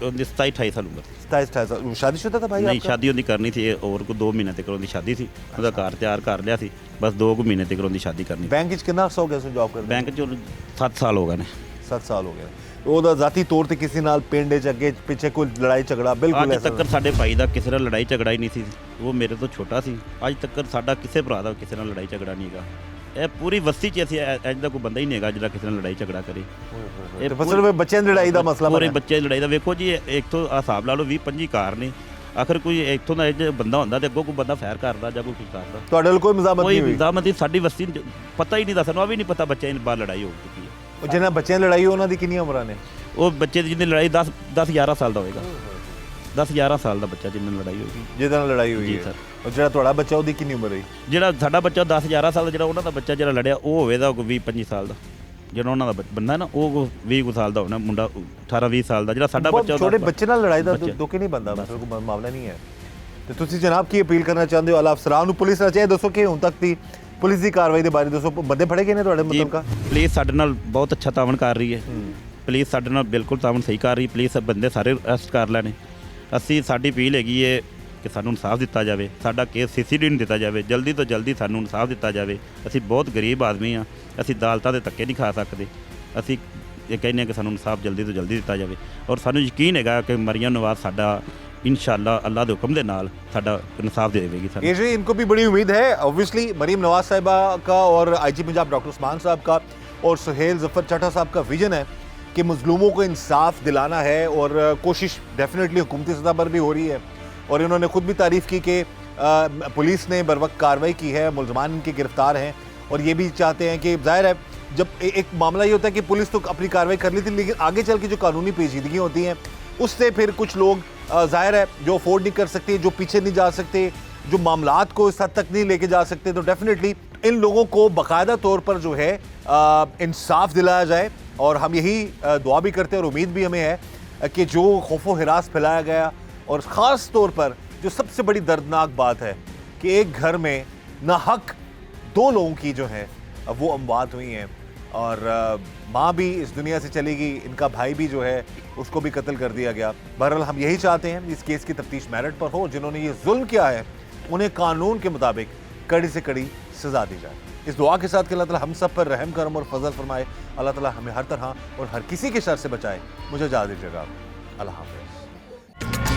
B: 27-28 साल उम्र।
A: 27-28 साल। शादीशुदा था भाई
B: नहीं,
A: आपका?
B: शादी ਉਹਦੀ ਕਰਨੀ ਸੀ, और को 2 ਮਹੀਨੇ ਤੱਕ ਉਹਦੀ ਸ਼ਾਦੀ ਸੀ। ਉਹਦਾ ਘਰ ਤਿਆਰ ਕਰ ਲਿਆ ਸੀ, ਬਸ 2 ਮਹੀਨੇ ਤੱਕ ਉਹਦੀ ਸ਼ਾਦੀ ਕਰਨੀ।
A: बैंक कितना सौ गया जॉब कर?
B: ਬੈਂਕ 'ਚ 7 ਸਾਲ ਹੋ ਗਏ ਨੇ।
A: 7 ਸਾਲ ਹੋ ਗਏ। ਉਹਦਾ ਜ਼ਾਤੀ ਤੌਰ ਤੇ ਕਿਸੇ ਨਾਲ ਪਿੰਡ 'ਚ ਅੱਗੇ ਪਿੱਛੇ ਕੋਈ ਲੜਾਈ ਝਗੜਾ ਬਿਲਕੁਲ
B: ਅੱਜ ਤੱਕ ਸਾਡੇ ਭਾਈ ਦਾ ਕਿਸੇ ਨਾਲ ਲੜਾਈ ਝਗੜਾ ਹੀ ਨਹੀਂ ਸੀ। ਉਹ ਮੇਰੇ ਤੋਂ ਛੋਟਾ ਸੀ। ਅੱਜ ਤੱਕ ਸਾਡਾ ਕਿਸੇ ਭਰਾ ਦਾ ਕਿਸੇ ਨਾਲ ਲੜਾਈ ਝਗੜਾ ਨਹੀਂ ਹੈਗਾ। ਇਹ ਪੂਰੀ ਬਸਤੀ 'ਚ ਅਸੀਂ ਅੱਜ ਦਾ ਕੋਈ ਬੰਦਾ ਹੀ ਨਹੀਂ ਹੈਗਾ ਜਿਹੜਾ ਕਿਸੇ ਨਾਲ ਲੜਾਈ ਝਗੜਾ ਕਰੇ।
A: ਇਹ ਫਸਲ ਬੱਚਿਆਂ ਦੀ ਲੜਾਈ ਦਾ ਮਸਲਾ
B: ਪੂਰੇ ਬੱਚੇ ਦੀ ਲੜਾਈ ਦਾ ਵੇਖੋ ਜੀ, ਇੱਕ ਤੋਂ ਹਿਸਾਬ ਲਾ ਲਓ 20-25 ਕਾਰ ਨੇ। ਆਖਰ ਕੋਈ ਇੱਥੋਂ ਦਾ ਬੰਦਾ ਹੁੰਦਾ ਤੇ ਅੱਗੋਂ ਕੋਈ ਬੰਦਾ ਫਾਇਰ ਕਰਦਾ ਜਾਂ ਕੋਈ ਕੁਝ ਕਰਦਾ।
A: ਤੁਹਾਡੇ ਨਾਲ ਕੋਈ ਮਜ਼ਾਮਤ
B: ਕੋਈ
A: ਨਹੀਂ ਹੋਈ?
B: ਮਜ਼ਾਮਤ ਸਾਡੀ ਬਸਤੀ ਪਤਾ ਹੀ ਨਹੀਂ, ਸਾਨੂੰ ਆ ਵੀ ਨਹੀਂ ਪਤਾ ਬੱਚਿਆਂ ਦੀ ਬਾਹਰ ਲੜਾਈ ਹੋ ਚੁੱਕੀ ਹੈ।
A: ਜਿਹਨਾਂ ਬੱਚਿਆਂ ਦੀ ਲੜਾਈ ਉਹਨਾਂ ਦੀ ਕਿੰਨੀਆਂ ਉਮਰਾਂ ਨੇ?
B: ਉਹ ਬੱਚੇ ਦੀ ਜਿਹਦੀ ਲੜਾਈ 10-11 ਸਾਲ ਦਾ ਹੋਏਗਾ। 10-11 ਸਾਲ ਦਾ ਬੱਚਾ ਜਿਹਨਾਂ ਨਾਲ ਲੜਾਈ ਹੋਈ।
A: ਜਿਹਦੇ ਨਾਲ ਲੜਾਈ ਹੋਈ
B: ਜੀ
A: ਹੈ
B: ਸਰ।
A: ਔਰ ਜਿਹੜਾ ਤੁਹਾਡਾ ਬੱਚਾ ਉਹਦੀ ਕਿੰਨੀ ਉਮਰ ਹੈ?
B: ਜਿਹੜਾ ਸਾਡਾ ਬੱਚਾ 10-11 ਸਾਲ ਦਾ, ਜਿਹੜਾ ਉਹਨਾਂ ਦਾ ਬੱਚਾ ਜਿਹੜਾ ਲੜਿਆ ਉਹ ਹੋਵੇਗਾ 20-25 ਸਾਲ ਦਾ। ਜਿਹੜਾ ਉਹਨਾਂ ਦਾ ਬੰਦਾ ਨਾ ਉਹ 20 ਸਾਲ ਦਾ ਹੋਣਾ, ਮੁੰਡਾ 18-20 ਸਾਲ ਦਾ। ਜਿਹੜਾ ਸਾਡਾ ਬੱਚਾ
A: ਛੋਟੇ ਬੱਚੇ ਨਾਲ ਲੜਾਈ ਦਾ ਦੁੱਖ ਨਹੀਂ ਬੰਦਾ, ਮਸਲਾ ਕੋਈ ਮਾਮਲਾ ਨਹੀਂ ਹੈ। ਤੇ ਤੁਸੀਂ ਜਨਾਬ ਕੀ ਅਪੀਲ ਕਰਨਾ ਚਾਹੁੰਦੇ ਹੋ ਆਲਾ ਅਫਸਰਾਂ ਨੂੰ? ਪੁਲਿਸ ਨਾਲ ਚਾਹੇ ਦੱਸੋ ਕਿ ਹੁਣ ਤੱਕ ਦੀ ਪੁਲਿਸ ਦੀ ਕਾਰਵਾਈ ਦੇ ਬਾਰੇ ਦੱਸੋ, ਬੰਦੇ ਫੜੇ ਗਏ ਨੇ ਤੁਹਾਡੇ ਮੁਤਲਕਾ?
B: ਪੁਲਿਸ ਸਾਡੇ ਨਾਲ ਬਹੁਤ ਅੱਛਾ ਤਾਵਨ ਕਰ ਰਹੀ ਹੈ। ਪੁਲਿਸ ਸਾਡੇ ਨਾਲ ਬਿਲਕੁਲ ਤਾਵਨ ਸਹੀ ਕਰ ਰਹੀ। ਪੁਲਿਸ ਬੰਦੇ ਸਾਰੇ ਅਰੈਸਟ ਕਰ ਲੈਣੇ। ਅਸੀਂ ਸਾਡੀ ਅਪੀਲ ਹੈਗੀ ਹੈ ਕਿ ਸਾਨੂੰ ਇਨਸਾਫ ਦਿੱਤਾ ਜਾਵੇ, ਸਾਡਾ ਕੇਸ CCTV ਨੂੰ ਦਿੱਤਾ ਜਾਵੇ, ਜਲਦੀ ਤੋਂ ਜਲਦੀ ਸਾਨੂੰ ਇਨਸਾਫ ਦਿੱਤਾ ਜਾਵੇ। ਅਸੀਂ ਬਹੁਤ ਗਰੀਬ ਆਦਮੀ ਹਾਂ, ਅਸੀਂ ਅਦਾਲਤਾਂ ਦੇ ਧੱਕੇ ਨਹੀਂ ਖਾ ਸਕਦੇ। ਅਸੀਂ ਇਹ ਕਹਿੰਦੇ ਹਾਂ ਕਿ ਸਾਨੂੰ ਇਨਸਾਫ ਜਲਦੀ ਤੋਂ ਜਲਦੀ ਦਿੱਤਾ ਜਾਵੇ। ਔਰ ਸਾਨੂੰ ਯਕੀਨ ਹੈਗਾ ਕਿ ਮਰੀਮ ਨਵਾਜ਼ ਸਾਡਾ इंशाअल्लाह अल्लाह के हुक्म दे नाल साडा इंसाफ दे देवेगी सानू।
A: ये जी इनको भी बड़ी उम्मीद है ऑब्वियसली मरीम नवाज साहिबा का और आईजी पंजाब डॉक्टर उस्मान साहब का और सुहेल जफर चट्टा साहब का विजन है कि मजलूमों को इंसाफ दिलाना है और कोशिश डेफिनेटली हुकूमती सतह पर भी हो रही है। और इन्होंने खुद भी तारीफ़ की कि पुलिस ने बर वक्त कार्रवाई की है, मुलजमान इनके गिरफ्तार हैं और ये भी चाहते हैं कि जाहिर है जब एक मामला ये होता है कि पुलिस तो अपनी कार्रवाई कर ली थी, लेकिन आगे चल के जो कानूनी पेचीदगी होती हैं उससे फिर कुछ लोग जाहिर है जो अफोर्ड नहीं कर सकते, जो पीछे नहीं जा सकते, जो मामलात को इस हद तक नहीं लेके जा सकते, तो डेफिनेटली इन लोगों को बाकायदा तौर पर जो है इंसाफ दिलाया जाए। और हम यही दुआ भी करते हैं और उम्मीद भी हमें है कि जो खौफ व हिरास फैलाया गया और ख़ास तौर पर जो सबसे बड़ी दर्दनाक बात है कि एक घर में नाहक 2 लोगों की जो है वो अमवात हुई हैं और माँ भी इस दुनिया से चली गई, इनका भाई भी जो है उसको भी कत्ल कर दिया गया। बहरहाल हम यही चाहते हैं इस केस की तफ्तीश मेरिट पर हो, जिन्होंने ये जुल्म किया है उन्हें कानून के मुताबिक कड़ी से कड़ी सज़ा दी जाए। इस दुआ के साथ कि अल्लाह ताला हम सब पर रहम करम और फजल फरमाए, अल्लाह ताला हमें हर तरह और हर किसी के शर से बचाए। मुझे इजाज़त दीजिएगा, अल्लाह हाफ़िज़।